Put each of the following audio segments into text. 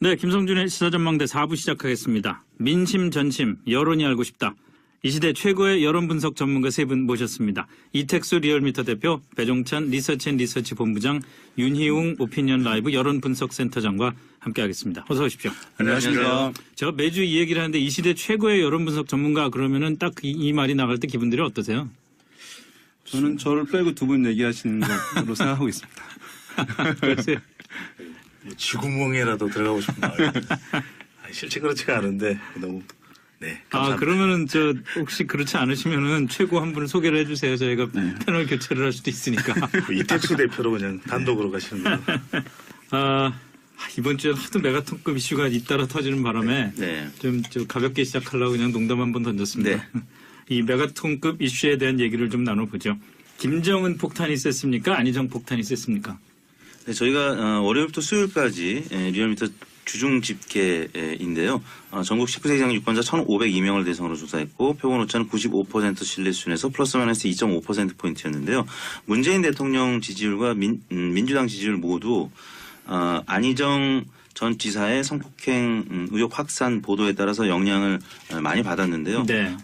네, 김성준의 시사전망대 4부 시작하겠습니다. 민심, 전심, 여론이 알고 싶다. 이 시대 최고의 여론 분석 전문가 세 분 모셨습니다. 이택수 리얼미터 대표, 배종찬 리서치앤리서치 본부장, 윤희웅 오피니언 라이브 여론 분석 센터장과 함께하겠습니다. 어서 오십시오. 안녕하십니까. 제가 매주 이 얘기를 하는데 이 시대 최고의 여론 분석 전문가 그러면은 딱 이 말이 나갈 때 기분들이 어떠세요? 저는 저를 빼고 두 분 얘기하시는 걸로 생각하고 있습니다. 글쎄요. 쥐구멍에라도 들어가고 싶은 마음. 실제 그렇지가 않은데 너무 네. 감사합니다. 그러면은 저 혹시 그렇지 않으시면은 최고 한 분을 소개를 해주세요. 저희가 패널 교체를 할 수도 있으니까. 이택수 대표로 그냥 단독으로 가시는 거예요. 이번 주에 하도 메가톤급 이슈가 잇따라 터지는 바람에 좀 가볍게 시작하려고 그냥 농담 한번 던졌습니다. 이 메가톤급 이슈에 대한 얘기를 좀 나눠보죠. 김정은 폭탄이 셌습니까? 안희정 폭탄이 셌습니까? 네, 저희가 월요일부터 수요일까지 리얼미터 주중 집계인데요. 전국 19세 이상 유권자 1,502명을 대상으로 조사했고 표본 오차는 95% 신뢰 수준에서 플러스 마이너스 2.5%포인트였는데요. 문재인 대통령 지지율과 민주당 지지율 모두 안희정 전 지사의 성폭행 의혹 확산 보도에 따라서 영향을 많이 받았는데요. 네.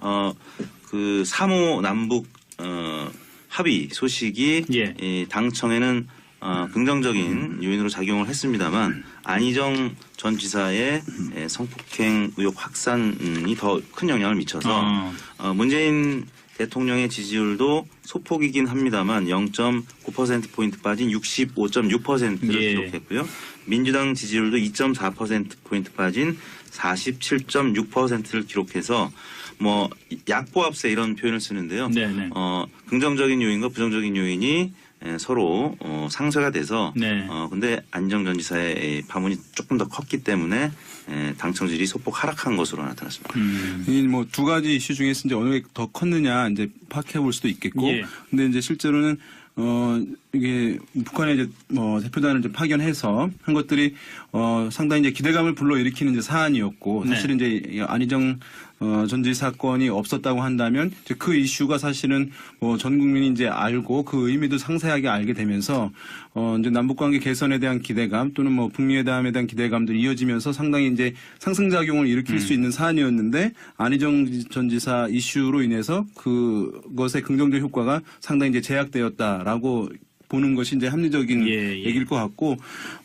그 3호 남북 합의 소식이 이 당청에는 긍정적인 요인으로 작용을 했습니다만 안희정 전 지사의 성폭행 의혹 확산이 더 큰 영향을 미쳐서 문재인 대통령의 지지율도 소폭이긴 합니다만 0.9%포인트 빠진 65.6%를 기록했고요. 민주당 지지율도 2.4%포인트 빠진 47.6%를 기록해서 뭐 약보합세 이런 표현을 쓰는데요. 긍정적인 요인과 부정적인 요인이 서로 상쇄가 돼서 근데 안희정 전 지사의 파문이 조금 더 컸기 때문에 당청 지지율이 소폭 하락한 것으로 나타났습니다. 뭐 두 가지 이슈 중에서 이제 어느 게 더 컸느냐 이제 파악해 볼 수도 있겠고, 근데 이제 실제로는 이게 북한의 이제 대표단을 이제 파견해서 한 것들이 상당히 이제 기대감을 불러일으키는 이제 사안이었고, 사실 이제 안희정 전 지사 사건이 없었다고 한다면 이제 그 이슈가 사실은 전 국민이 이제 알고 그 의미도 상세하게 알게 되면서 이제 남북 관계 개선에 대한 기대감 또는 뭐 북미회담에 대한 기대감들이 이어지면서 상당히 이제 상승작용을 일으킬 수 있는 사안이었는데 안희정 전 지사 이슈로 인해서 그것의 긍정적 효과가 상당히 이제 제약되었다라고 보는 것이 이제 합리적인 얘기일 것 같고,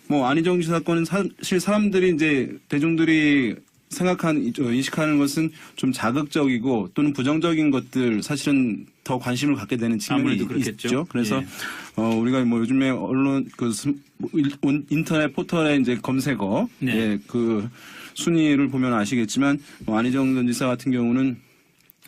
뭐 안희정 지사 사건은 사실 사람들이 이제 대중들이 인식하는 것은 좀 자극적이고 또는 부정적인 것들 사실은 더 관심을 갖게 되는 측면이 있죠. 그래서 우리가 뭐 요즘에 언론 인터넷 포털에 이제 검색어 그 순위를 보면 아시겠지만 안희정 전 지사 같은 경우는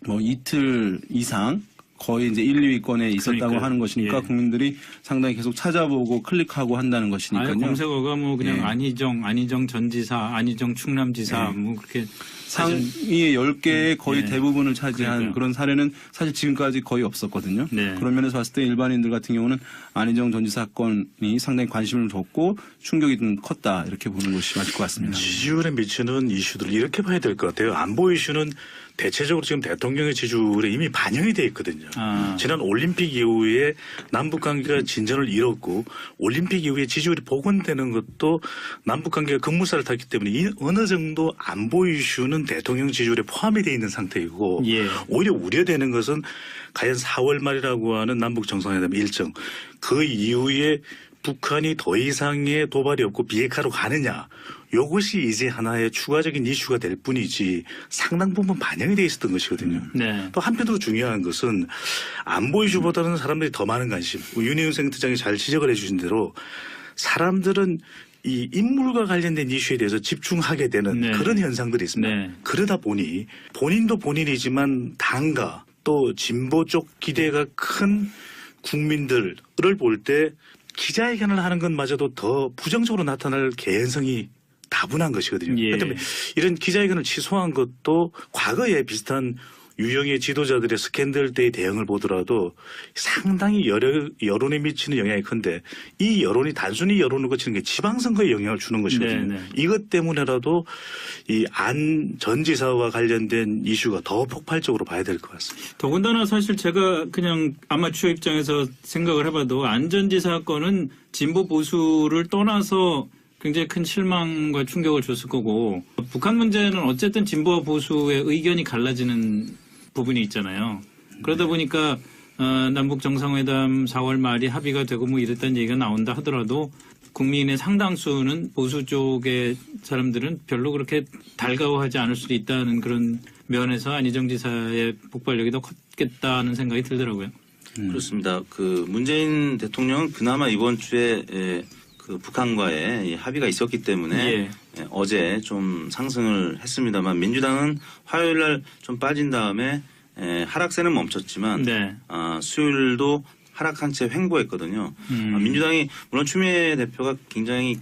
뭐 이틀 이상 거의 이제 1, 2위권에 있었다고 하는 것이니까 국민들이 상당히 계속 찾아보고 클릭하고 한다는 것이니까요. 검색어가 뭐 그냥 안희정 전 지사, 안희정 충남지사 뭐 그렇게 상위의 10개의 거의 대부분을 차지한 그런 사례는 사실 지금까지 거의 없었거든요. 그런 면에서 봤을 때 일반인들 같은 경우는 안희정 전 지사 사건이 상당히 관심을 줬고 충격이 좀 컸다 이렇게 보는 것이 맞을 것 같습니다. 지지율에 미치는 이슈들을 이렇게 봐야 될 것 같아요. 안보 이슈는 대체적으로 지금 대통령의 지지율에 이미 반영이 돼 있거든요. 지난 올림픽 이후에 남북관계가 진전을 잃었고 올림픽 이후에 지지율이 복원되는 것도 남북관계가 급무살을 탔기 때문에 어느 정도 안보 이슈는 대통령 지지율에 포함이 돼 있는 상태이고 오히려 우려되는 것은 과연 4월 말이라고 하는 남북 정상회담 일정 그 이후에 북한이 더 이상의 도발이 없고 비핵화로 가느냐. 이것이 이제 하나의 추가적인 이슈가 될 뿐이지 상당 부분 반영이 돼 있었던 것이거든요. 또 한편으로 중요한 것은 안보 이슈보다는 사람들이 더 많은 관심. 윤희웅 센터장이 잘 지적을 해 주신 대로 사람들은 이 인물과 관련된 이슈에 대해서 집중하게 되는 그런 현상들이 있습니다. 그러다 보니 본인도 본인이지만 당과 또 진보 쪽 기대가 큰 국민들을 볼 때 기자회견을 하는 것마저도 더 부정적으로 나타날 개연성이 다분한 것이거든요. 그렇기 때문에 이런 기자회견을 취소한 것도 과거에 비슷한 유형의 지도자들의 스캔들 때의 대응을 보더라도 상당히 여론에 미치는 영향이 큰데 이 여론이 단순히 여론을 거치는 게 지방선거에 영향을 주는 것이거든요. 이것 때문에라도 이 안 전 지사와 관련된 이슈가 더 폭발적으로 봐야 될 것 같습니다. 더군다나 사실 제가 그냥 아마추어 입장에서 생각을 해봐도 안 전 지사 건은 진보 보수를 떠나서 굉장히 큰 실망과 충격을 줬을 거고 북한 문제는 어쨌든 진보와 보수의 의견이 갈라지는 부분이 있잖아요. 그러다 보니까 남북 정상회담 4월 말이 합의가 되고 뭐 이랬다는 얘기가 나온다 하더라도 국민의 상당수는 보수 쪽의 사람들은 별로 그렇게 달가워하지 않을 수도 있다는 그런 면에서 안희정 지사의 폭발력이 더 컸겠다는 생각이 들더라고요. 그렇습니다. 그 문재인 대통령은 그나마 이번 주에 그 북한과의 이 합의가 있었기 때문에 어제 좀 상승을 했습니다만 민주당은 화요일 날 좀 빠진 다음에 하락세는 멈췄지만 수요일도 하락한 채 횡보했거든요. 민주당이 물론 추미애 대표가 굉장히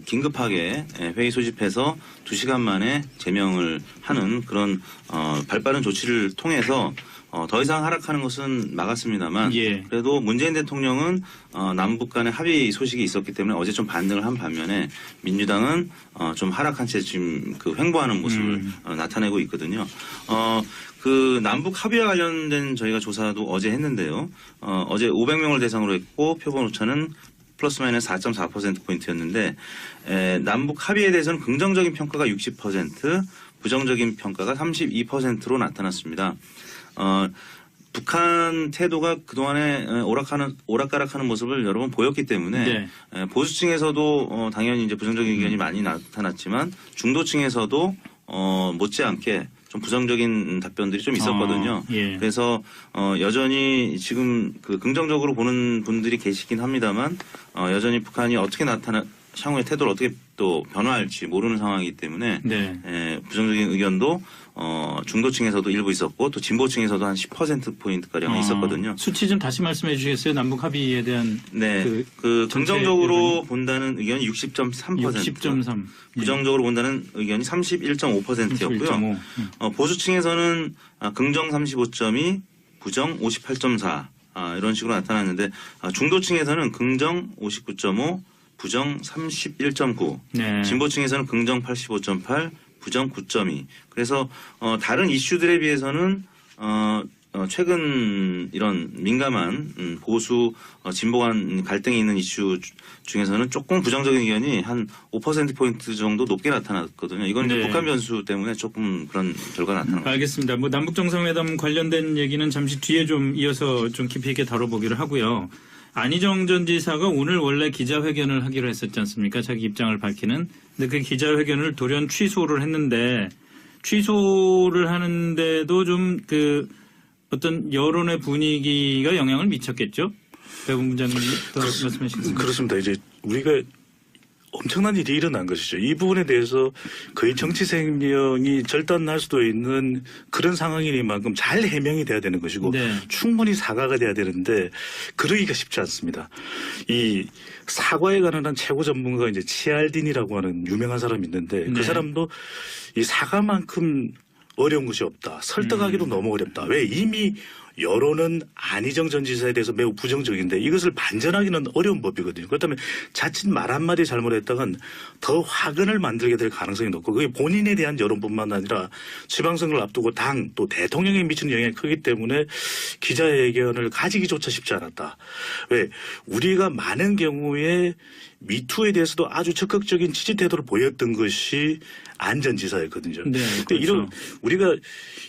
긴급하게 회의 소집해서 2시간 만에 제명을 하는 그런 발빠른 조치를 통해서 더 이상 하락하는 것은 막았습니다만 그래도 문재인 대통령은 남북 간의 합의 소식이 있었기 때문에 어제 좀 반등을 한 반면에 민주당은 좀 하락한 채 지금 그 횡보하는 모습을 나타내고 있거든요. 그 남북 합의와 관련된 저희가 조사도 어제 했는데요. 어제 500명을 대상으로 했고 표본 오차는 플러스 마이너스 4.4%포인트였는데 남북 합의에 대해서는 긍정적인 평가가 60%, 부정적인 평가가 32%로 나타났습니다. 북한 태도가 그동안에 오락가락하는 모습을 여러 번 보였기 때문에 보수층에서도 당연히 이제 부정적인 의견이 많이 나타났지만 중도층에서도 못지않게 좀 부정적인 답변들이 좀 있었거든요. 그래서 여전히 지금 그 긍정적으로 보는 분들이 계시긴 합니다만 여전히 북한이 어떻게 향후의 태도를 어떻게 또 변화할지 모르는 상황이기 때문에 부정적인 의견도 중도층에서도 일부 있었고 또 진보층에서도 한 10%포인트가량 있었거든요. 수치 좀 다시 말씀해 주시겠어요? 남북 합의에 대한 그 긍정적으로 본다는 의견이 60.3%, 60.3. 부정적으로 본다는 의견이 31.5%였고요. 보수층에서는 긍정 35.2, 부정 58.4 이런 식으로 나타났는데 중도층에서는 긍정 59.5, 부정 31.9, 진보층에서는 긍정 85.8, 부정 9.2. 그래서 다른 이슈들에 비해서는 최근 이런 민감한 보수 진보 간 갈등이 있는 이슈 중에서는 조금 부정적인 의견이 한 5%포인트 정도 높게 나타났거든요. 이건 이제 북한 변수 때문에 조금 그런 결과가 나타난 거죠. 알겠습니다. 뭐 남북 정상회담 관련된 얘기는 잠시 뒤에 좀 이어서 좀 깊이 있게 다뤄보기로 하고요. 안희정 전 지사가 오늘 원래 기자회견을 하기로 했었지 않습니까? 자기 입장을 밝히는. 근데 그 기자회견을 돌연 취소를 했는데 취소를 하는데도 좀 그 어떤 여론의 분위기가 영향을 미쳤겠죠? 배 본부장님 더 말씀하시겠습니다. 그렇습니다. 이제 우리가 엄청난 일이 일어난 것이죠. 이 부분에 대해서 거의 정치 생명이 절단날 수도 있는 그런 상황이니만큼 잘 해명이 돼야 되는 것이고 충분히 사과가 돼야 되는데 그러기가 쉽지 않습니다. 이 사과에 관한 한 최고 전문가가 이제 치알딘이라고 하는 유명한 사람이 있는데 그 사람도 이 사과만큼 어려운 것이 없다. 설득하기도 너무 어렵다. 왜 이미 여론은 안희정 전 지사에 대해서 매우 부정적인데 이것을 반전하기는 어려운 법이거든요. 그렇다면 자칫 말 한마디 잘못했다간 더 화근을 만들게 될 가능성이 높고 그게 본인에 대한 여론뿐만 아니라 지방선거를 앞두고 당 또 대통령에 미치는 영향이 크기 때문에 기자회견을 가지기조차 쉽지 않았다. 왜 우리가 많은 경우에 미투에 대해서도 아주 적극적인 지지 태도를 보였던 것이 안 전 지사였거든요. 그런데 이런 우리가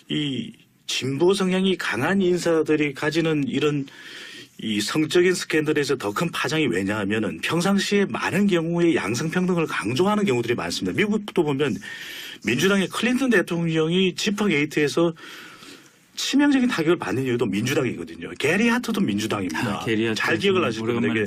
이 진보 성향이 강한 인사들이 가지는 이런 이 성적인 스캔들에서 더 큰 파장이 왜냐하면은 평상시에 많은 경우에 양성평등을 강조하는 경우들이 많습니다. 미국도 보면 민주당의 클린턴 대통령이 지퍼게이트에서 치명적인 타격을 받는 이유도 민주당이거든요. 게리 하트도 민주당입니다. 잘 기억을 하실 겁니다. 이게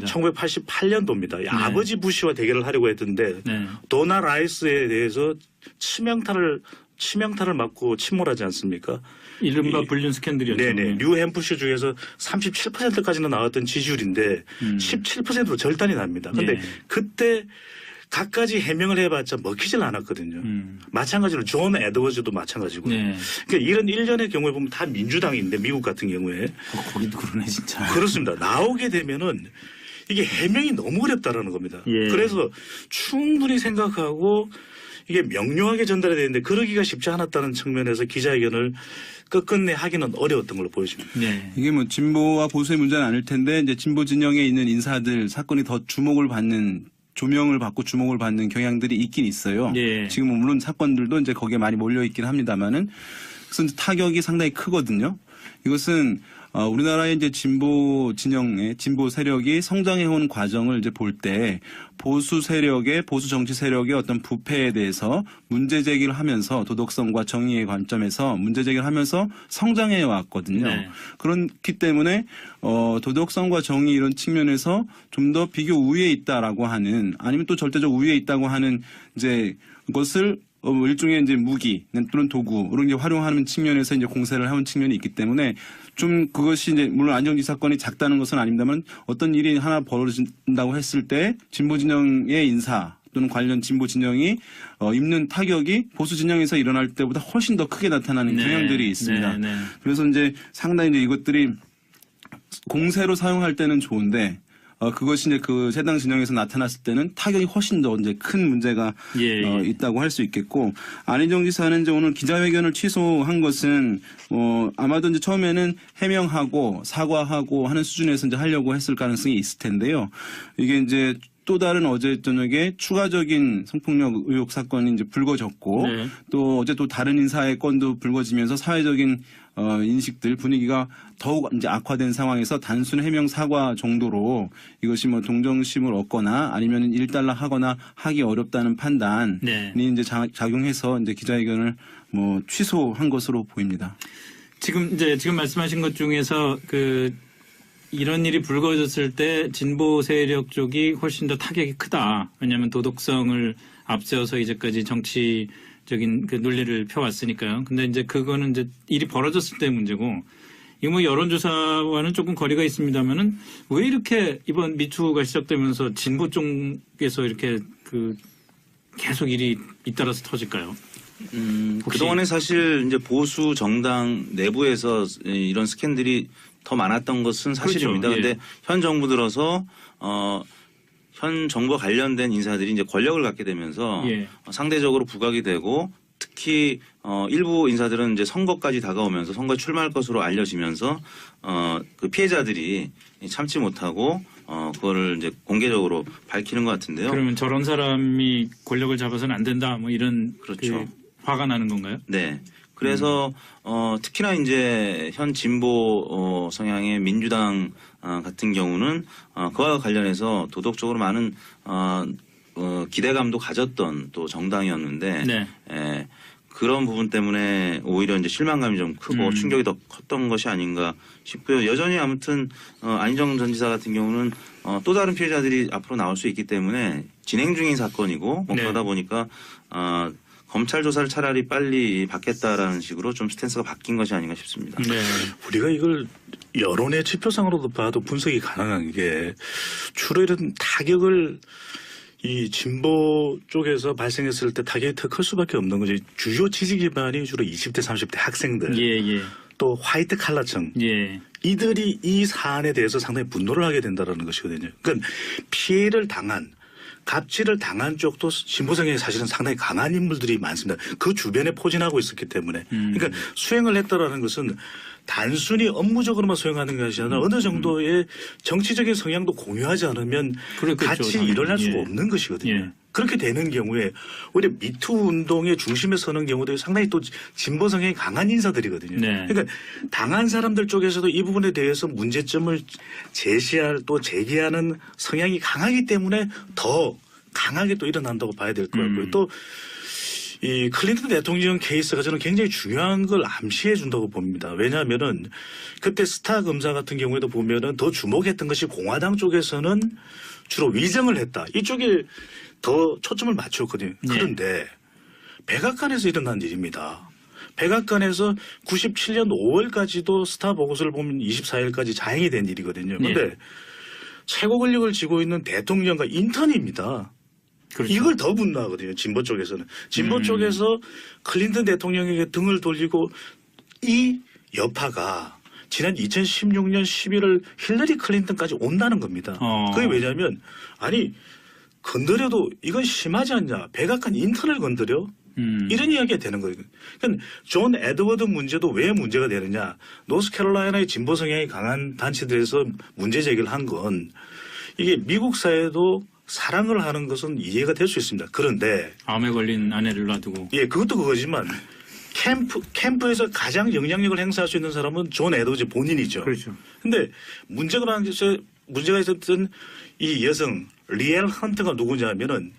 1988년도입니다. 아버지 부시와 대결을 하려고 했던데 도나 라이스에 대해서 치명타를 맞고 침몰하지 않습니까? 이른바 불륜 스캔들이었죠. 네네. 뉴햄프셔 중에서 37%까지는 나왔던 지지율인데 17%로 절단이 납니다. 그런데 그때 갖가지 해명을 해봤자 먹히질 않았거든요. 마찬가지로 존 에드워즈도 마찬가지고요. 그러니까 이런 일련의 경우에 보면 다 민주당인데 미국 같은 경우에. 거기도 그러네 진짜. 그렇습니다. 나오게 되면은 이게 해명이 너무 어렵다라는 겁니다. 그래서 충분히 생각하고 이게 명료하게 전달해야 되는데 그러기가 쉽지 않았다는 측면에서 기자회견을 끝끝내 하기는 어려웠던 걸로 보여집니다. 이게 뭐 진보와 보수의 문제는 아닐 텐데 이제 진보 진영에 있는 인사들 사건이 더 주목을 받는 조명을 받고 주목을 받는 경향들이 있긴 있어요. 예. 지금 물론 사건들도 이제 거기에 많이 몰려 있긴 합니다만은 그래서 타격이 상당히 크거든요. 이것은 우리나라의 이제 진보 진영의 진보 세력이 성장해온 과정을 이제 볼 때 보수 정치 세력의 어떤 부패에 대해서 문제 제기를 하면서 도덕성과 정의의 관점에서 문제 제기를 하면서 성장해 왔거든요. 네. 그렇기 때문에 도덕성과 정의 이런 측면에서 좀 더 비교 우위에 있다라고 하는 아니면 또 절대적 우위에 있다고 하는 이제 것을 일종의 이제 무기 또는 도구로 이제 활용하는 측면에서 이제 공세를 해온 측면이 있기 때문에 좀 그것이 이제 물론 안정지 사건이 작다는 것은 아닙니다만 어떤 일이 하나 벌어진다고 했을 때 진보 진영의 인사 또는 관련 진보 진영이 입는 타격이 보수 진영에서 일어날 때보다 훨씬 더 크게 나타나는 네. 경향들이 있습니다. 네. 네. 그래서 이제 상당히 이제 이것들이 공세로 사용할 때는 좋은데 그것이 이제 그 세당 진영에서 나타났을 때는 타격이 훨씬 더 이제 큰 문제가 예. 있다고 할 수 있겠고 안희정 지사는 이제 오늘 기자회견을 취소한 것은 아마도 이제 처음에는 해명하고 사과하고 하는 수준에서 이제 하려고 했을 가능성이 있을 텐데요. 이게 이제 또 다른 어제 저녁에 추가적인 성폭력 의혹 사건이 이제 불거졌고 네. 또 어제 또 다른 인사의 건도 불거지면서 사회적인 인식들 분위기가 더욱 이제 악화된 상황에서 단순 해명 사과 정도로 이것이 뭐 동정심을 얻거나 아니면 일단락하거나 하기 어렵다는 판단이 네. 이제 작용해서 이제 기자회견을 뭐 취소한 것으로 보입니다. 지금 말씀하신 것 중에서 이런 일이 불거졌을 때 진보 세력 쪽이 훨씬 더 타격이 크다. 왜냐하면 도덕성을 앞세워서 이제까지 정치적인 그 논리를 펴왔으니까요. 근데 이제 그거는 이제 일이 벌어졌을 때 문제고, 이거 뭐 여론조사와는 조금 거리가 있습니다만은 왜 이렇게 이번 미투가 시작되면서 진보 쪽에서 이렇게 계속 일이 잇따라서 터질까요? 그동안에 사실 이제 보수 정당 내부에서 이런 스캔들이 더 많았던 것은 사실입니다. 그렇죠. 예. 그런데 현 정부 들어서 현 정부와 관련된 인사들이 이제 권력을 갖게 되면서 예. 상대적으로 부각이 되고 특히 일부 인사들은 이제 선거까지 다가오면서 선거에 출마할 것으로 알려지면서 그 피해자들이 참지 못하고 그거를 이제 공개적으로 밝히는 것 같은데요. 그러면 저런 사람이 권력을 잡아서는 안 된다. 뭐 이런 그렇죠. 화가 나는 건가요? 네. 그래서 특히나 이제 현 진보 성향의 민주당 같은 경우는 그와 관련해서 도덕적으로 많은 기대감도 가졌던 또 정당이었는데 네. 그런 부분 때문에 오히려 이제 실망감이 좀 크고 충격이 더 컸던 것이 아닌가 싶고요. 여전히 아무튼 안희정 전 지사 같은 경우는 또 다른 피해자들이 앞으로 나올 수 있기 때문에 진행 중인 사건이고 뭐 네. 그러다 보니까 검찰 조사를 차라리 빨리 받겠다라는 식으로 좀 스탠스가 바뀐 것이 아닌가 싶습니다. 네. 우리가 이걸 여론의 지표상으로도 봐도 분석이 가능한 게 주로 이런 타격을 이 진보 쪽에서 발생했을 때 타격이 더 클 수밖에 없는 거죠. 주요 지지 기반이 주로 20대, 30대 학생들. 예. 또 화이트 칼라층. 예. 이들이 이 사안에 대해서 상당히 분노를 하게 된다는 것이거든요. 그러니까 피해를 당한 갑질을 당한 쪽도 진보 성향이 사실은 상당히 강한 인물들이 많습니다. 그 주변에 포진하고 있었기 때문에. 그러니까 수행을 했다라는 것은 단순히 업무적으로만 수행하는 것이 아니라 어느 정도의 정치적인 성향도 공유하지 않으면 그렇겠죠, 같이 당연히. 일어날 수가 예. 없는 것이거든요. 예. 그렇게 되는 경우에 오히려 미투 운동의 중심에 서는 경우도 상당히 또 진보 성향이 강한 인사들이거든요. 네. 그러니까 당한 사람들 쪽에서도 이 부분에 대해서 문제점을 제시할 또 제기하는 성향이 강하기 때문에 더 강하게 또 일어난다고 봐야 될 것 같고요. 또 이 클린턴 대통령 케이스가 저는 굉장히 중요한 걸 암시해 준다고 봅니다. 왜냐하면은 그때 스타 검사 같은 경우에도 보면은 더 주목했던 것이 공화당 쪽에서는 주로 위정을 했다. 이쪽에 더 초점을 맞췄거든요. 네. 그런데 백악관에서 일어난 일입니다. 백악관에서 97년 5월까지도 스타 보고서를 보면 24일까지 자행이 된 일이거든요. 그런데 최고 권력을 쥐고 있는 대통령과 인턴입니다. 그렇죠. 이걸 더 분노하거든요. 진보 쪽에서는. 진보 쪽에서 클린턴 대통령에게 등을 돌리고 이 여파가 지난 2016년 11월 힐러리 클린턴까지 온다는 겁니다. 그게 왜냐하면 아니 건드려도 이건 심하지 않냐. 백악관 인턴을 건드려? 이런 이야기가 되는 거예요. 그러니까 존 에드워드 문제도 왜 문제가 되느냐. 노스캐롤라이나의 진보 성향이 강한 단체들에서 문제 제기를 한 건 이게 미국 사회도 사랑을 하는 것은 이해가 될 수 있습니다. 그런데 암에 걸린 아내를 놔두고. 예, 그것도 그거지만 캠프에서 가장 영향력을 행사할 수 있는 사람은 존 에드워즈 본인이죠. 그렇죠. 근데 문제가 있었던 이 여성 리엘 헌트가 누구냐면은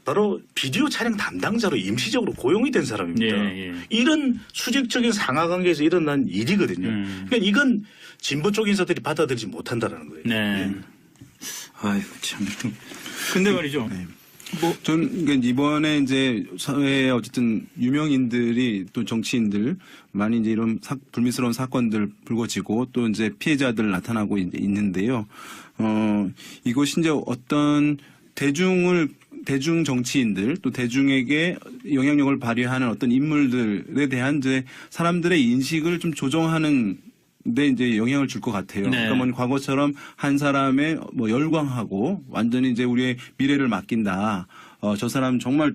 바로 비디오 촬영 담당자로 임시적으로 고용이 된 사람입니다. 예. 이런 수직적인 상하 관계에서 일어난 일이거든요. 그러니까 이건 진보 쪽 인사들이 받아들이지 못한다라는 거예요. 네. 예. 아이고 참. 근데 말이죠. 전 그러니까 이번에 이제 사회에 어쨌든 유명인들이 또 정치인들 많이 이제 이런 불미스러운 사건들 불거지고 또 이제 피해자들 나타나고 있는데요. 이것이 이제 어떤 대중 정치인들 또 대중에게 영향력을 발휘하는 어떤 인물들에 대한 이제 사람들의 인식을 좀 조정하는 데 이제 영향을 줄 것 같아요. 네. 그러니까 뭐 과거처럼 한 사람의 뭐 열광하고 완전히 이제 우리의 미래를 맡긴다. 저 사람 정말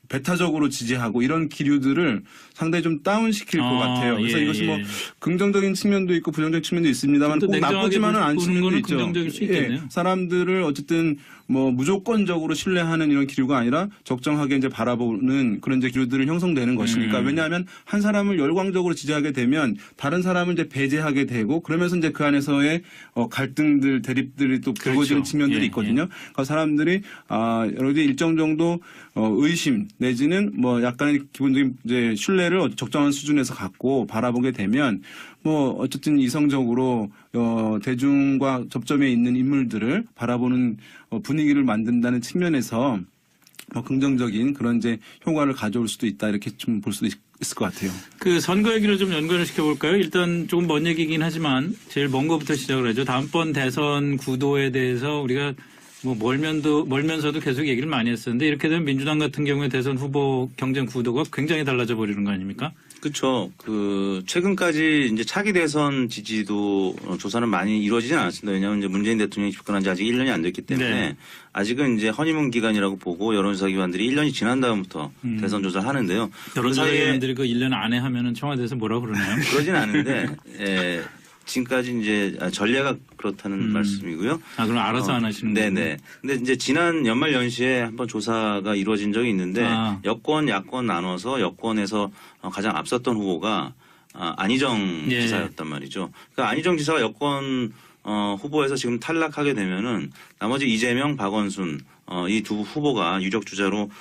배타적으로 지지하고 이런 기류들을 상당히 좀 다운시킬 것 같아요. 그래서 예, 이것이 뭐 예. 긍정적인 측면도 있고 부정적인 측면도 있습니다만 좀 꼭 더 냉정하게 나쁘지만은 않은 보는 측면도 거는 있죠. 긍정적일 수 있겠네요. 사람들을 어쨌든 뭐 무조건적으로 신뢰하는 이런 기류가 아니라 적정하게 이제 바라보는 그런 이제 기류들을 형성되는 것이니까 왜냐하면 한 사람을 열광적으로 지지하게 되면 다른 사람을 이제 배제하게 되고 그러면서 이제 그 안에서의 갈등들 대립들이 또 불거지는 그렇죠. 측면들이 예, 있거든요. 그러니까 사람들이 여러 가지 일정 정도 의심 내지는 뭐 약간의 기본적인 이제 신뢰를 적정한 수준에서 갖고 바라보게 되면 뭐 어쨌든 이성적으로 대중과 접점에 있는 인물들을 바라보는 분위기를 만든다는 측면에서 긍정적인 그런 이제 효과를 가져올 수도 있다 이렇게 좀 볼 수도 있을 것 같아요. 그 선거 얘기를 좀 연관을 시켜볼까요? 일단 조금 먼 얘기긴 하지만 제일 먼 거부터 시작을 하죠. 다음번 대선 구도에 대해서 우리가 뭐 멀면서도 계속 얘기를 많이 했었는데 이렇게 되면 민주당 같은 경우에 대선 후보 경쟁 구도가 굉장히 달라져 버리는 거 아닙니까? 그렇죠. 최근까지 이제 차기 대선 지지도 조사는 많이 이루어지진 않았습니다. 왜냐하면 이제 문재인 대통령이 집권한 지 아직 1년이 안 됐기 때문에 네. 아직은 이제 허니문 기간이라고 보고 여론조사 기관들이 1년이 지난 다음부터 대선 조사를 하는데요. 그 사이에 여론조사위원들이 그 1년 안에 하면은 청와대에서 뭐라 그러나요? 그러진 않은데 지금까지 이제 전례가 그렇다는 말씀이고요. 그럼 알아서 안 하시는 거예요? 네네. 근데 이제 지난 연말 연시에 한번 조사가 이루어진 적이 있는데 여권, 야권 나눠서 여권에서 가장 앞섰던 후보가 안희정 예. 지사였단 말이죠. 그러니까 안희정 지사가 여권 후보에서 지금 탈락하게 되면은 나머지 이재명, 박원순 이 두 후보가 유력 주자로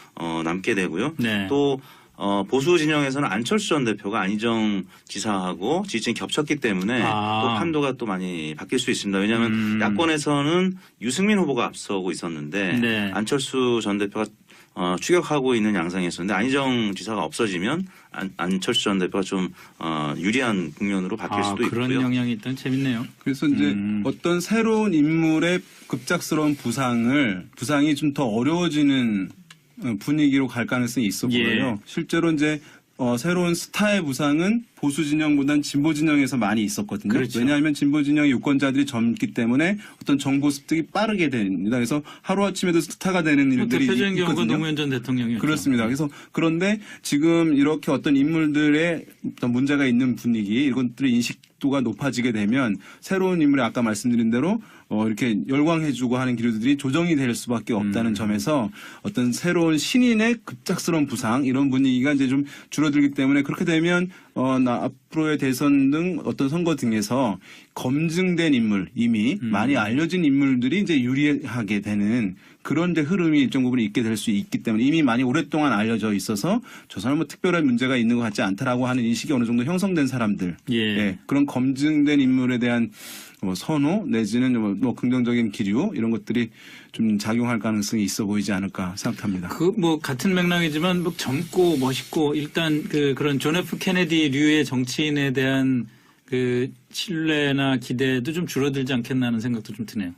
남게 되고요. 네. 또 보수 진영에서는 안철수 전 대표가 안희정 지사하고 지지층이 겹쳤기 때문에 또 판도가 또 많이 바뀔 수 있습니다. 왜냐하면 야권에서는 유승민 후보가 앞서고 있었는데 네. 안철수 전 대표가 추격하고 있는 양상이었었는데 안희정 지사가 없어지면 안철수 전 대표가 좀 유리한 국면으로 바뀔 수도 그런 있고요. 영향이 있다면 재밌네요. 그래서 이제 어떤 새로운 인물의 급작스러운 부상이 좀 더 어려워지는 분위기로 갈 가능성이 있어 보여요. 예. 실제로 이제 새로운 스타의 부상은 보수 진영보다는 진보 진영에서 많이 있었거든요. 그렇죠. 왜냐하면 진보 진영의 유권자들이 젊기 때문에 어떤 정보 습득이 빠르게 됩니다. 그래서 하루아침에도 스타가 되는 일들이 대표적인 경우가 있거든요. 노무현 전 대통령이었죠. 그렇습니다. 그래서 그런데 지금 이렇게 어떤 인물들의 어떤 문제가 있는 분위기 이것들의 인식도가 높아지게 되면 새로운 인물이 아까 말씀드린 대로 이렇게 열광해주고 하는 기류들이 조정이 될 수밖에 없다는 점에서 어떤 새로운 신인의 급작스러운 부상 이런 분위기가 이제 좀 줄어들기 때문에 그렇게 되면 앞으로의 대선 등 어떤 선거 등에서 검증된 인물 이미 많이 알려진 인물들이 이제 유리하게 되는 그런 이제 흐름이 일정 부분 있게 될 수 있기 때문에 이미 많이 오랫동안 알려져 있어서 저 사람은 뭐 특별한 문제가 있는 것 같지 않다라고 하는 인식이 어느 정도 형성된 사람들 그런 검증된 인물에 대한 선호 내지는 뭐 긍정적인 기류 이런 것들이 좀 작용할 가능성이 있어 보이지 않을까 생각합니다. 뭐 같은 맥락이지만 뭐 젊고 멋있고 일단 그런 존 F 케네디류의 정치인에 대한 그 신뢰나 기대도 좀 줄어들지 않겠나 하는 생각도 좀 드네요.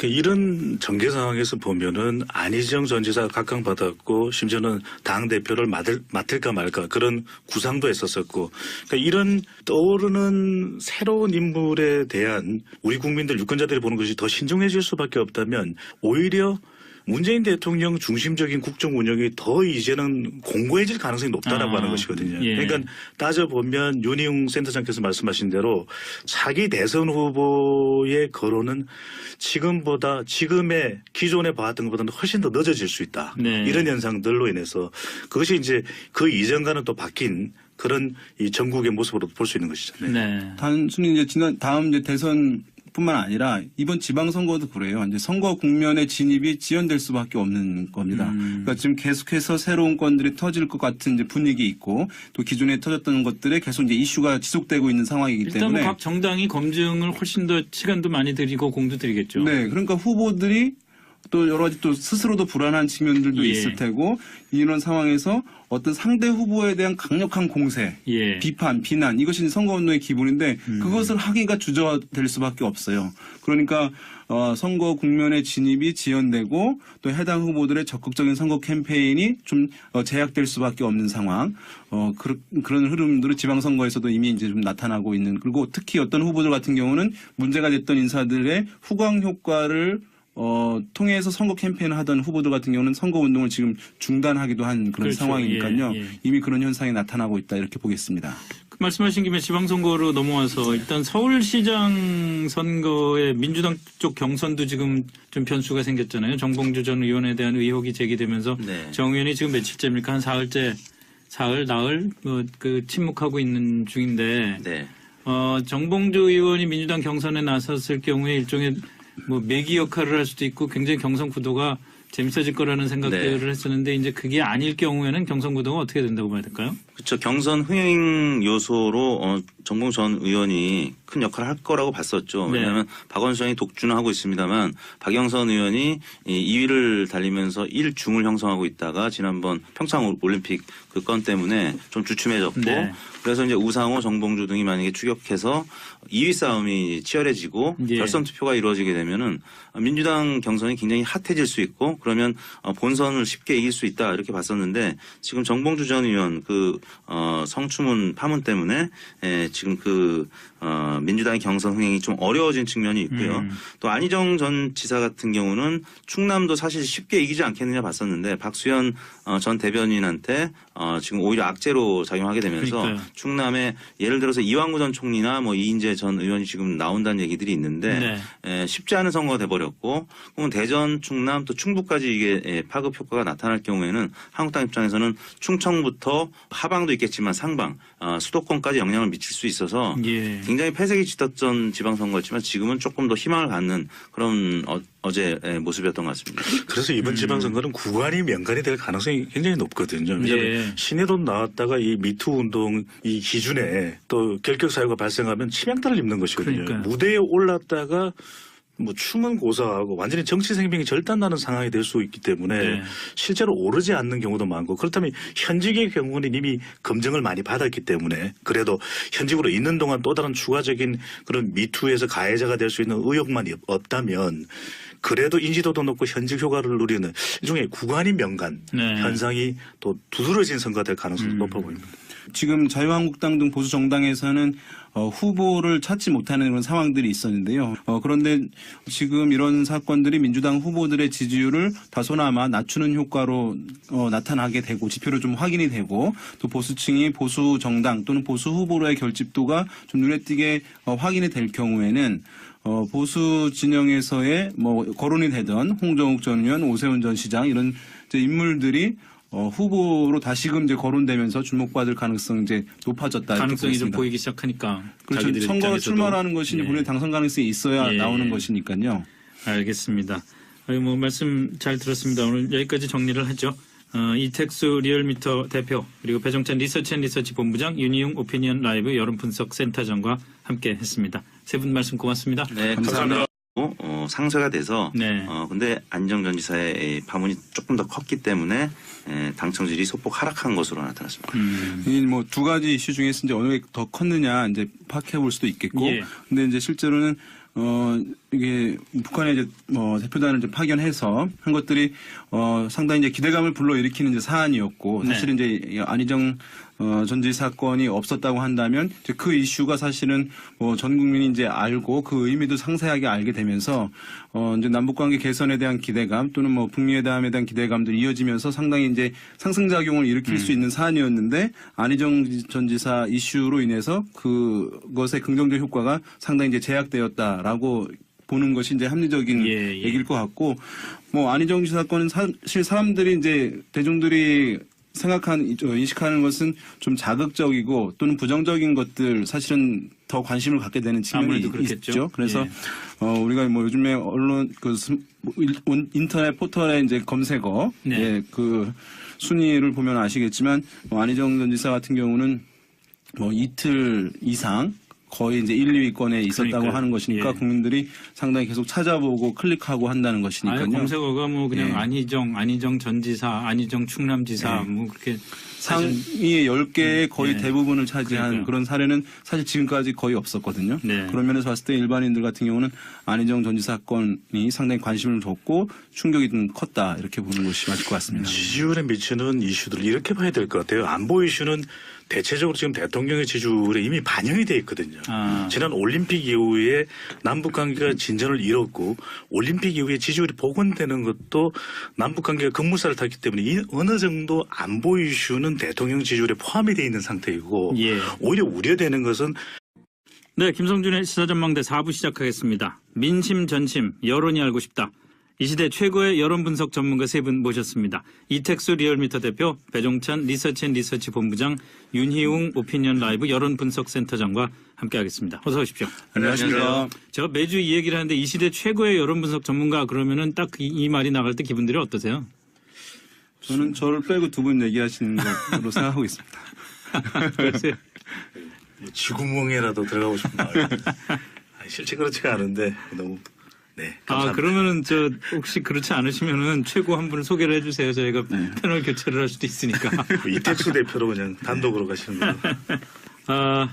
이런 전개 상황에서 보면은 안희정 전 지사가 각광받았고 심지어는 당 대표를 맡을까 말까 그런 구상도 했었었고 그러니까 이런 떠오르는 새로운 인물에 대한 우리 국민들 유권자들이 보는 것이 더 신중해질 수밖에 없다면 오히려 문재인 대통령 중심적인 국정 운영이 더 이제는 공고해질 가능성이 높다라고 하는 것이거든요. 예. 그러니까 따져보면 윤희용 센터장께서 말씀하신 대로 차기 대선 후보의 거론은 지금의 기존에 봐왔던 것보다는 훨씬 더 늦어질 수 있다. 네. 이런 현상들로 인해서 그것이 이제 그 이전과는 또 바뀐 그런 이 전국의 모습으로 볼 수 있는 것이죠. 네. 단순히 이제 다음 이제 대선뿐만 아니라 이번 지방선거도 그래요. 이제 선거 국면의 진입이 지연될 수밖에 없는 겁니다. 그러니까 지금 계속해서 새로운 건들이 터질 것 같은 이제 분위기 있고 또 기존에 터졌던 것들에 계속 이제 이슈가 지속되고 있는 상황이기 일단 때문에 각 정당이 검증을 훨씬 더 시간도 많이 들이고 공도 들이겠죠. 네, 그러니까 후보들이 또 여러 가지 또 스스로도 불안한 측면들도 예. 있을 테고 이런 상황에서 어떤 상대 후보에 대한 강력한 공세, 예. 비판, 비난 이것이 선거운동의 기본인데 그것을 하기가 주저될 수밖에 없어요. 그러니까 선거 국면의 진입이 지연되고 또 해당 후보들의 적극적인 선거 캠페인이 좀 제약될 수밖에 없는 상황. 그런 흐름들을 지방선거에서도 이미 이제 좀 나타나고 있는. 그리고 특히 어떤 후보들 같은 경우는 문제가 됐던 인사들의 후광 효과를 통해서 선거 캠페인을 하던 후보들 같은 경우는 선거 운동을 지금 중단하기도 한 그런 그렇죠. 상황이니까요. 예, 예. 이미 그런 현상이 나타나고 있다 이렇게 보겠습니다. 그 말씀하신 김에 지방선거로 넘어와서 일단 서울시장 선거에 민주당 쪽 경선도 지금 좀 변수가 생겼잖아요. 정봉주 전 의원에 대한 의혹이 제기되면서 네. 정 의원이 지금 며칠째입니까? 한 나흘 그 침묵하고 있는 중인데 네. 정봉주 의원이 민주당 경선에 나섰을 경우에 일종의 뭐 매기 역할을 할 수도 있고 굉장히 경선 구도가 재밌어질 거라는 생각들을 네. 했었는데 이제 그게 아닐 경우에는 경선 구도가 어떻게 된다고 봐야 될까요? 그렇죠. 경선 흥행 요소로 정봉 전 의원이 큰 역할을 할 거라고 봤었죠. 네. 왜냐하면 박원순 시장이 독주는 하고 있습니다만 박영선 의원이 2위를 달리면서 1중을 형성하고 있다가 지난번 평창 올림픽 그 건 때문에 좀 주춤해졌고 네. 그래서 이제 우상호, 정봉주 등이 만약에 추격해서 2위 싸움이 치열해지고 예. 결선 투표가 이루어지게 되면은 민주당 경선이 굉장히 핫해질 수 있고 그러면 본선을 쉽게 이길 수 있다 이렇게 봤었는데 지금 정봉주 전 의원 그 성추문 파문 때문에 지금 민주당의 경선 흥행이 좀 어려워진 측면이 있고요. 또 안희정 전 지사 같은 경우는 충남도 사실 쉽게 이기지 않겠느냐 봤었는데 박수현 전 대변인한테 지금 오히려 악재로 작용하게 되면서 그러니까요. 충남에 예를 들어서 이완구 전 총리나 뭐 이인재 전 의원이 지금 나온다는 얘기들이 있는데 쉽지 않은 선거가 돼버렸고 그러면 대전, 충남 또 충북까지 이게 파급 효과가 나타날 경우에는 한국당 입장에서는 충청부터 하방도 있겠지만 상방, 수도권까지 영향을 미칠 수 있어서 예. 굉장히 패색이 짙었던 지방선거였지만 지금은 조금 더 희망을 갖는 그런 어제의 모습이었던 것 같습니다. 그래서 이번 지방선거는 구간이 명간이 될 가능성이 굉장히 높거든요. 왜냐하면 예. 신혜로 나왔다가 이 미투 운동 이 기준에 또 결격 사유가 발생하면 치명타를 입는 것이거든요. 그러니까요. 무대에 올랐다가 뭐 춤은 고사하고 완전히 정치 생명이 절단나는 상황이 될 수 있기 때문에 네. 실제로 오르지 않는 경우도 많고 그렇다면 현직의 경우는 이미 검증을 많이 받았기 때문에 그래도 현직으로 있는 동안 또 다른 추가적인 그런 미투에서 가해자가 될 수 있는 의혹만 없다면 그래도 인지도도 높고 현직 효과를 누리는 일종의 구간이 명간 네. 현상이 또 두드러진 선거가 될 가능성이 높아 보입니다. 지금 자유한국당 등 보수 정당에서는 후보를 찾지 못하는 그런 상황들이 있었는데요. 그런데 지금 이런 사건들이 민주당 후보들의 지지율을 다소나마 낮추는 효과로 나타나게 되고 지표로 좀 확인이 되고 또 보수층이 보수 정당 또는 보수 후보로의 결집도가 좀 눈에 띄게 확인이 될 경우에는 보수 진영에서의 뭐 거론이 되던 홍정욱 전 의원, 오세훈 전 시장 이런 이제 인물들이 후보로 다시금 이제 거론되면서 주목받을 가능성이 이제 높아졌다. 가능성이 좀 보겠습니다. 보이기 시작하니까. 그렇죠. 자기들 선거 입장에서도. 출마라는 것이 예. 본인의 당선 가능성이 있어야 예. 나오는 것이니까요. 알겠습니다. 뭐 말씀 잘 들었습니다. 오늘 여기까지 정리를 하죠. 이택수 리얼미터 대표 그리고 배종찬 리서치 본부장 윤희용 오피니언 라이브 여론 분석 센터장과 함께 했습니다. 세 분 말씀 고맙습니다. 네, 감사합니다. 상쇄가 돼서 네. 근데 안희정 전 지사의 파문이 조금 더 컸기 때문에 당청질이 소폭 하락한 것으로 나타났습니다. 이 뭐 두 가지 이슈 중에서 이제 어느 게 더 컸느냐 이제 파악해 볼 수도 있겠고, 예. 근데 이제 실제로는 이게 북한의 이제 대표단을 이제 파견해서 한 것들이 상당히 이제 기대감을 불러일으키는 이제 사안이었고 네. 사실은 이제 안희정 전지 사건이 없었다고 한다면 이제 그 이슈가 사실은 전 국민이 이제 알고 그 의미도 상세하게 알게 되면서 이제 남북 관계 개선에 대한 기대감 또는 뭐 북미회담에 대한 기대감도 이어지면서 상당히 이제 상승작용을 일으킬 수 있는 사안이었는데 안희정 전 지사 이슈로 인해서 그것의 긍정적 효과가 상당히 이제 제약되었다라고 보는 것이 이제 합리적인 얘기일 것 같고 뭐 안희정 지사 사건은 사실 사람들이 이제 대중들이 인식하는 것은 좀 자극적이고 또는 부정적인 것들 사실은 더 관심을 갖게 되는 측면이 있죠. 그래서 우리가 뭐 요즘에 언론 인터넷 포털의 이제 검색어 그 순위를 보면 아시겠지만 안희정 전 지사 같은 경우는 뭐 이틀 이상 거의 이제 1, 2위권에 있었다고 그러니까요. 하는 것이니까 국민들이 상당히 계속 찾아보고 클릭하고 한다는 것이니까요. 검색어가 뭐 그냥 안희정 전 지사, 안희정 충남지사 뭐 그렇게 상위의 10개의 거의 대부분을 차지한 그런 사례는 사실 지금까지 거의 없었거든요. 그런 면에서 봤을 때 일반인들 같은 경우는 안희정 전 지사 사건이 상당히 관심을 줬고 충격이 좀 컸다 이렇게 보는 것이 맞을 것 같습니다. 지지율에 미치는 이슈들을 이렇게 봐야 될 것 같아요. 안보 이슈는 대체적으로 지금 대통령의 지지율에 이미 반영이 돼 있거든요. 지난 올림픽 이후에 남북 관계가 진전을 잃었고 올림픽 이후에 지지율이 복원되는 것도 남북 관계가 급물살을 탔기 때문에 어느 정도 안보 이슈는 대통령 지지율에 포함이 돼 있는 상태이고 오히려 우려되는 것은 네, 김성준의 시사전망대 4부 시작하겠습니다. 민심, 전심, 여론이 알고 싶다. 이 시대 최고의 여론 분석 전문가 세 분 모셨습니다. 이택수 리얼미터 대표, 배종찬 리서치 본부장, 윤희웅 오피니언 라이브 여론 분석 센터장과 함께하겠습니다. 어서 오십시오. 안녕하십니까. 제가 매주 이 얘기를 하는데 이 시대 최고의 여론 분석 전문가 그러면은 딱 이 말이 나갈 때 기분들이 어떠세요? 저는 저를 빼고 두 분 얘기하시는 걸로 생각하고 있습니다. 글쎄요. 쥐구멍에라도 들어가고 싶은 마음. 실제 그렇지가 않은데 너무 감사합니다. 그러면은 혹시 그렇지 않으시면은 최고 한 분을 소개를 해주세요. 저희가 패널 교체를 할 수도 있으니까. 이택수 대표로 그냥 단독으로 가시는 거예요.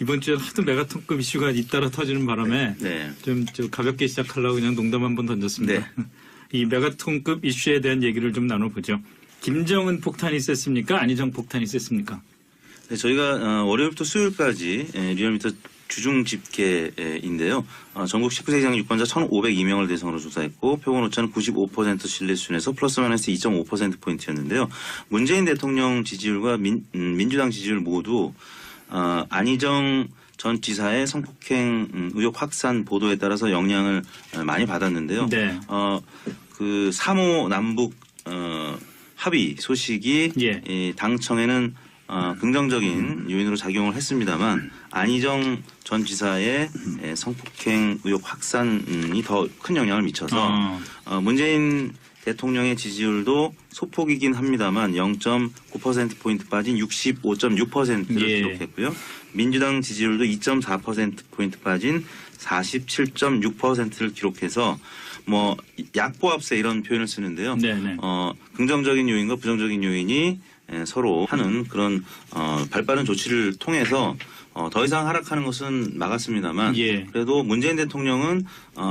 이번 주에 하도 메가톤급 이슈가 잇따라 터지는 바람에 좀 가볍게 시작하려고 그냥 농담 한번 던졌습니다. 이 메가톤급 이슈에 대한 얘기를 좀 나눠보죠. 김정은 폭탄이 셌습니까? 안희정 폭탄이 셌습니까? 네, 저희가 월요일부터 수요일까지 리얼미터 주중 집계인데요. 전국 19세 이상 유권자 1,502명을 대상으로 조사했고 표본 오차는 95% 신뢰 수준에서 플러스 마이너스 2.5%포인트였는데요. 문재인 대통령 지지율과 민주당 지지율 모두 안희정 전 지사의 성폭행 의혹 확산 보도에 따라서 영향을 많이 받았는데요. 그 3호 남북 합의 소식이 당청에는 긍정적인 요인으로 작용을 했습니다만 안희정 전 지사의 성폭행 의혹 확산이 더 큰 영향을 미쳐서 문재인 대통령의 지지율도 소폭이긴 합니다만 0.9%포인트 빠진 65.6%를 기록했고요. 민주당 지지율도 2.4%포인트 빠진 47.6%를 기록해서 뭐 약보합세 이런 표현을 쓰는데요. 긍정적인 요인과 부정적인 요인이 서로 하는 그런 발빠른 조치를 통해서 더 이상 하락하는 것은 막았습니다만 그래도 문재인 대통령은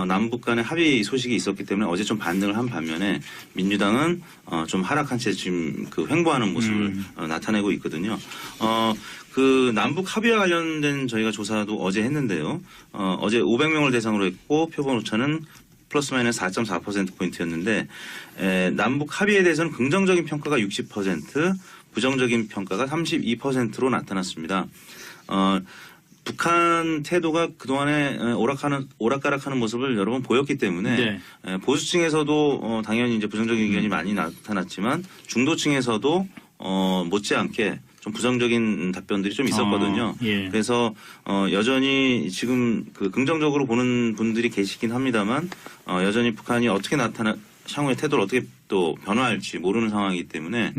남북 간의 합의 소식이 있었기 때문에 어제 좀 반등을 한 반면에 민주당은 좀 하락한 채 지금 그 횡보하는 모습을 나타내고 있거든요. 그 남북 합의와 관련된 저희가 조사도 어제 했는데요. 어제 500명을 대상으로 했고 표본 오차는 플러스 마이너스 4.4%포인트였는데 남북 합의에 대해서는 긍정적인 평가가 60%, 부정적인 평가가 32%로 나타났습니다. 북한 태도가 그동안에 오락가락하는 모습을 여러 번 보였기 때문에 보수층에서도 당연히 이제 부정적인 의견이 많이 나타났지만 중도층에서도 못지않게 좀 부정적인 답변들이 좀 있었거든요. 그래서 여전히 지금 그 긍정적으로 보는 분들이 계시긴 합니다만 여전히 북한이 어떻게 향후의 태도를 어떻게 또 변화할지 모르는 상황이기 때문에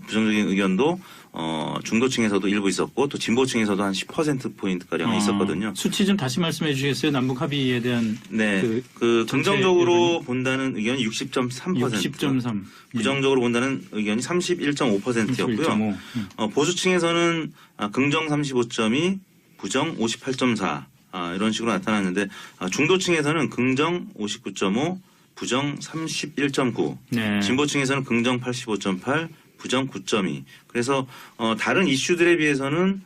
부정적인 의견도 중도층에서도 일부 있었고 또 진보층에서도 한 10%포인트가량 있었거든요. 수치 좀 다시 말씀해 주시겠어요? 남북 합의에 대한 그 긍정적으로 본다는 의견이 60.3%, 부정적으로 본다는 의견이 31.5%였고요. 보수층에서는 긍정 35.2, 부정 58.4 이런 식으로 나타났는데 중도층에서는 긍정 59.5, 부정 31.9, 네. 진보층에서는 긍정 85.8, 부정 9.2. 그래서 다른 이슈들에 비해서는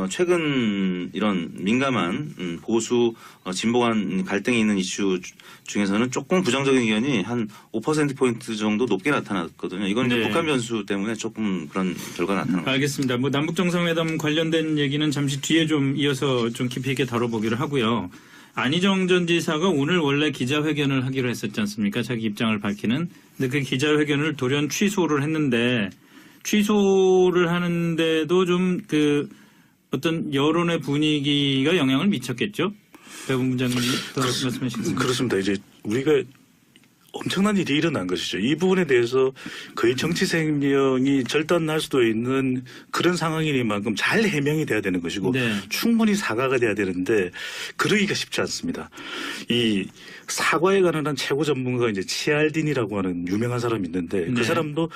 최근 이런 민감한 보수 진보 간 갈등이 있는 이슈 중에서는 조금 부정적인 의견이 한 5%포인트 정도 높게 나타났거든요. 이건 이제 네. 북한 변수 때문에 조금 그런 결과가 나타난 거죠. 알겠습니다. 뭐 남북 정상회담 관련된 얘기는 잠시 뒤에 좀 이어서 좀 깊이 있게 다뤄보기로 하고요. 안희정 전 지사가 오늘 원래 기자회견을 하기로 했었지 않습니까? 자기 입장을 밝히는. 근데 그 기자회견을 돌연 취소를 했는데 취소를 하는데도 좀 그 어떤 여론의 분위기가 영향을 미쳤겠죠? 배 본부장님 말씀하시겠습니다. 그렇습니다. 이제 우리가 엄청난 일이 일어난 것이죠. 이 부분에 대해서 거의 정치 생명이 절단날 수도 있는 그런 상황이니만큼 잘 해명이 돼야 되는 것이고 네. 충분히 사과가 돼야 되는데 그러기가 쉽지 않습니다. 이 사과에 관한 한 최고 전문가가 이제 치알딘이라고 하는 유명한 사람이 있는데 네. 그 사람도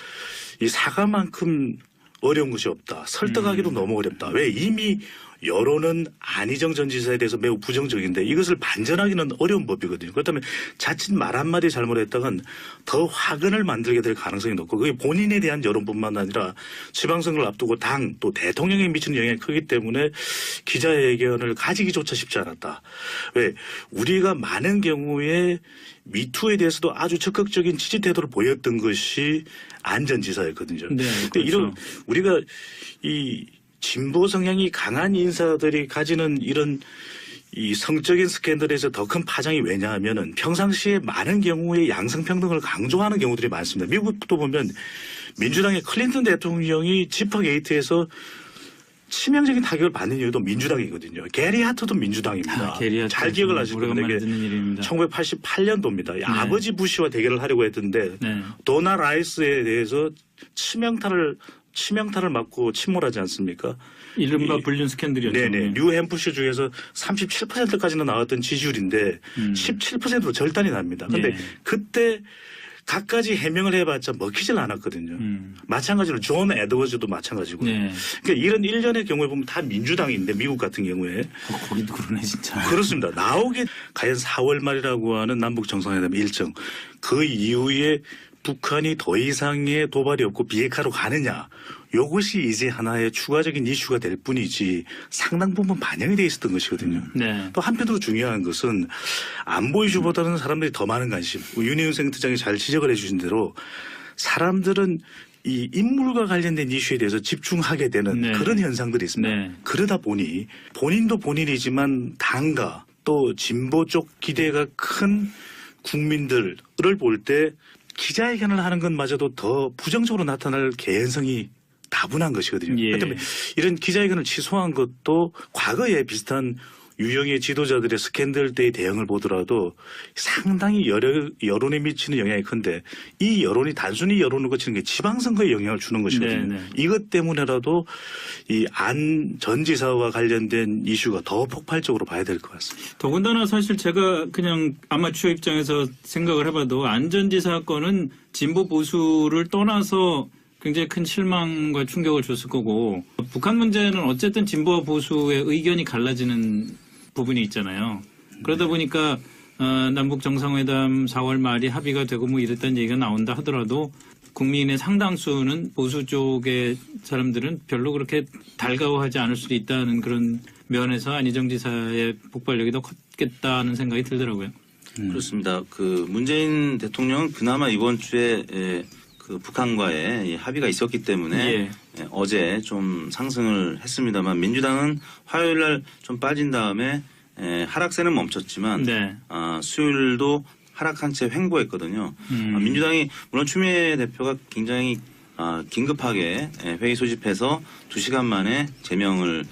이 사과만큼 어려운 것이 없다. 설득하기도 너무 어렵다. 왜 이미 여론은 안희정 전 지사에 대해서 매우 부정적인데 이것을 반전하기는 어려운 법이거든요. 그렇다면 자칫 말 한마디 잘못했다간 더 화근을 만들게 될 가능성이 높고 그게 본인에 대한 여론뿐만 아니라 지방선거를 앞두고 당 또 대통령에 미치는 영향이 크기 때문에 기자회견을 가지기조차 쉽지 않았다. 왜 우리가 많은 경우에 미투에 대해서도 아주 적극적인 지지 태도를 보였던 것이 안 전 지사였거든요. 네, 근데 그렇죠. 이런 우리가 이 진보 성향이 강한 인사들이 가지는 이런 이 성적인 스캔들에서 더 큰 파장이 왜냐하면은 평상시에 많은 경우에 양성평등을 강조하는 경우들이 많습니다. 미국도 보면 민주당의 클린턴 대통령이 지퍼게이트에서 치명적인 타격을 받는 이유도 민주당이거든요. 게리 하트도 민주당입니다. 게리 하트 잘 기억을 하실 겁니다. 오래간만에 이게 듣는 이름입니다. 1988년도입니다. 아버지 부시와 대결을 하려고 했던데 네. 도나 라이스에 대해서 치명타를 맞고 침몰하지 않습니까? 이른바 불륜 스캔들이었죠. 네네. 뉴햄프셔 중에서 37%까지는 나왔던 지지율인데 17%로 절단이 납니다. 그런데 예. 그때 갖가지 해명을 해봤자 먹히질 않았거든요. 마찬가지로 존 에드워즈도 마찬가지고요. 네. 그러니까 이런 일련의 경우에 보면 다 민주당인데 미국 같은 경우에 거기도 그러네 진짜. 그렇습니다. 나오게 과연 4월 말이라고 하는 남북 정상회담 일정 그 이후에 북한이 더 이상의 도발이 없고 비핵화로 가느냐 이것이 이제 하나의 추가적인 이슈가 될 뿐이지 상당 부분 반영이 돼 있었던 것이거든요. 네. 또 한편으로 중요한 것은 안보 이슈보다는 사람들이 더 많은 관심. 윤희윤 센터장이 잘 지적을 해주신 대로 사람들은 이 인물과 관련된 이슈에 대해서 집중하게 되는 네. 그런 현상들이 있습니다. 네. 그러다 보니 본인도 본인이지만 당과 또 진보 쪽 기대가 큰 국민들을 볼 때 기자회견을 하는 것마저도 더 부정적으로 나타날 개연성이 다분한 것이거든요. 예. 그렇기 때문에 이런 기자회견을 취소한 것도 과거에 비슷한 유형의 지도자들의 스캔들 때의 대응을 보더라도 상당히 여론에 미치는 영향이 큰데 이 여론이 단순히 여론을 거치는 게 지방선거에 영향을 주는 것이거든요. 네네. 이것 때문에라도 이 안 전 지사와 관련된 이슈가 더 폭발적으로 봐야 될 것 같습니다. 더군다나 사실 제가 그냥 아마추어 입장에서 생각을 해봐도 안전지 사건은 진보 보수를 떠나서 굉장히 큰 실망과 충격을 줬을 거고 북한 문제는 어쨌든 진보와 보수의 의견이 갈라지는 부분이 있잖아요. 그러다 보니까 남북 정상회담 4월 말이 합의가 되고 뭐 이랬다는 얘기가 나온다 하더라도 국민의 상당수는 보수 쪽의 사람들은 별로 그렇게 달가워하지 않을 수도 있다는 그런 면에서 안희정 지사의 폭발력이 더 컸겠다는 생각이 들더라고요. 그렇습니다. 그 문재인 대통령은 그나마 이번 주에 그 북한과의 이 합의가 있었기 때문에 어제 좀 상승을 했습니다만 민주당은 화요일 날 좀 빠진 다음에 하락세는 멈췄지만 네. 수요일도 하락한 채 횡보했거든요. 민주당이 물론 추미애 대표가 굉장히 긴급하게 회의 소집해서 2시간 만에 제명을